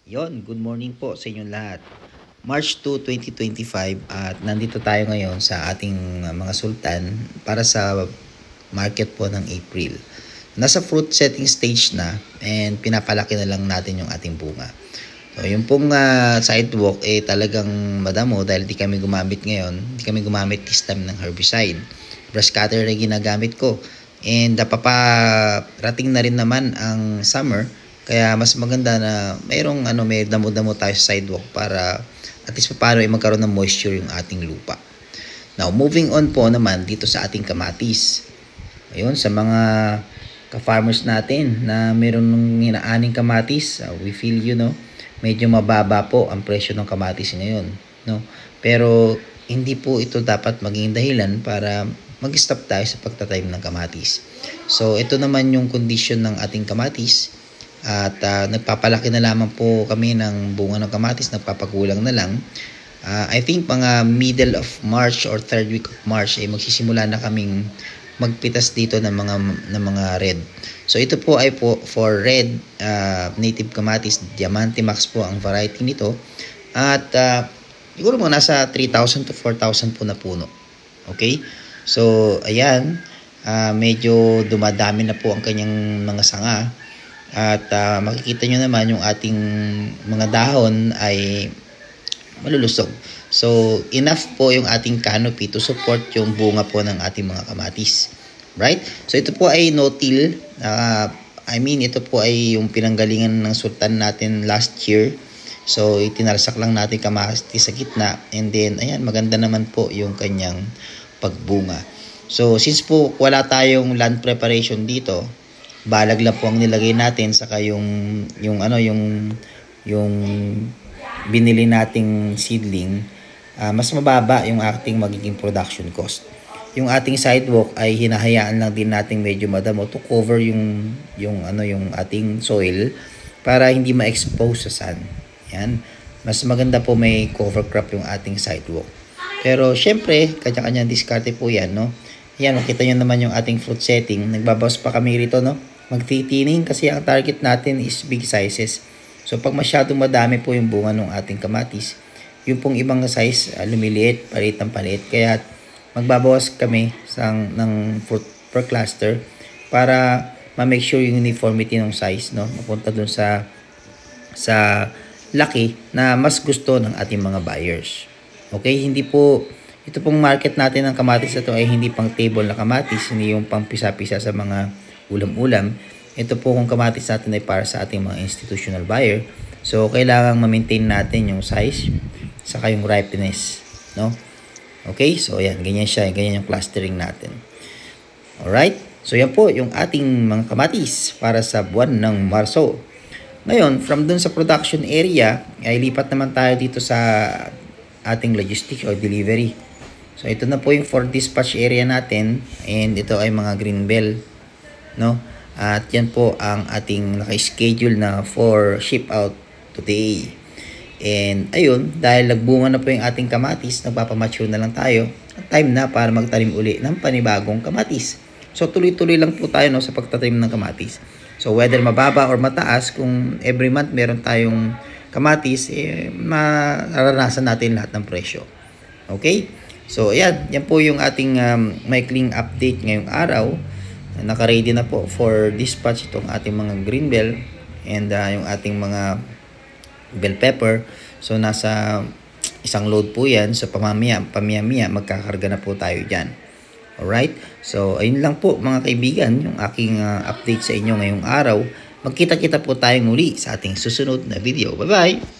Good morning po sa inyong lahat. March 2, 2025 at nandito tayo ngayon sa ating mga sultan para sa market po ng April. Nasa fruit setting stage na and pinapalaki na lang natin yung ating bunga. So yung pong sidewalk talagang madamo dahil di kami gumamit ngayon. Di kami gumamit this time ng herbicide. Brush cutter na ginagamit ko. And paparating na rin naman ang summer. Kaya mas maganda na may damo-damo tayo sa sidewalk para at least paano magkaroon ng moisture yung ating lupa. Now, moving on po naman dito sa ating kamatis. Ayun, sa mga ka-farmers natin na meron ng hinaaning kamatis, we feel medyo mababa po ang presyo ng kamatis ngayon. No? Pero hindi po ito dapat maging dahilan para mag-stop tayo sa pagtatanim ng kamatis. So, ito naman yung condition ng ating kamatis. At nagpapalaki na lamang po kami ng bunga ng kamatis, nagpapagulang na lang. I think mga middle of March or third week of March ay magsisimula na kaming magpitas dito ng mga red. So ito po ay po for red native kamatis, Diamante Max po ang variety nito. At siguro mo nasa 3,000 to 4,000 po na puno. Okay? So ayan, medyo dumadami na po ang kanyang mga sanga. At makikita nyo naman yung ating mga dahon ay malulusog. So, enough po yung ating canopy to support yung bunga po ng ating mga kamatis. Right? So, ito po ay no-till. Ito po ay yung pinanggalingan ng sultan natin last year. So, itinalsak lang natin kamatis sa gitna. And then, ayan, maganda naman po yung kanyang pagbunga. So, since po wala tayong land preparation dito, balag lang po ang nilagay natin saka yung binili nating seedling, mas mababa yung ating magiging production cost. Yung ating sidewalk ay hinahayaan lang din nating medyo madamo to cover yung ating soil para hindi ma-expose sa sun. Yan. Mas maganda po may cover crop yung ating sidewalk. Pero syempre, kanya-kanyang diskarte po yan, no? Yan, makita nyo naman yung ating fruit setting. Nagbabawas pa kami rito, no? Magtitining kasi ang target natin is big sizes. So pag masyadong madami po yung bunga ng ating kamatis, yung pong ibang size lumiliit, palit ng palit. Kaya magbabawas kami ng fruit per cluster para ma-make sure yung uniformity ng size, no? Mapunta dun sa laki na mas gusto ng ating mga buyers. Okay, hindi po ito pong market natin ng kamatis na to ay hindi pang table na kamatis, hindi yung pang pisa-pisa sa mga ulam-ulam. Ito po kung kamatis natin ay para sa ating mga institutional buyer. So, kailangan ma-maintain natin yung size saka yung ripeness. No? Okay? So, ayan. Ganyan siya. Ganyan yung clustering natin. Alright? So, yan po yung ating mga kamatis para sa buwan ng Marso. Ngayon, from dun sa production area, ay lipat naman tayo dito sa ating logistics or delivery. So, ito na po yung for dispatch area natin. And ito ay mga green bell. No? At yan po ang ating naka-schedule na for ship out today. And ayun, dahil nagbunga na po yung ating kamatis, nagpapamature na lang tayo. Time na para magtanim uli ng panibagong kamatis. So tuloy-tuloy lang po tayo, no, sa pagtatanim ng kamatis. So whether mababa or mataas, kung every month meron tayong kamatis, mararanasan natin lahat ng presyo. Okay? So ayan, yan po yung ating maikling update ngayong araw. Naka-ready na po for dispatch itong ating mga green bell and yung ating mga bell pepper. So nasa isang load po yan. So pamaya-maya magkakarga na po tayo dyan. Alright? So ayun lang po mga kaibigan yung aking update sa inyo ngayong araw. Magkita-kita po tayong muli sa ating susunod na video. Bye-bye!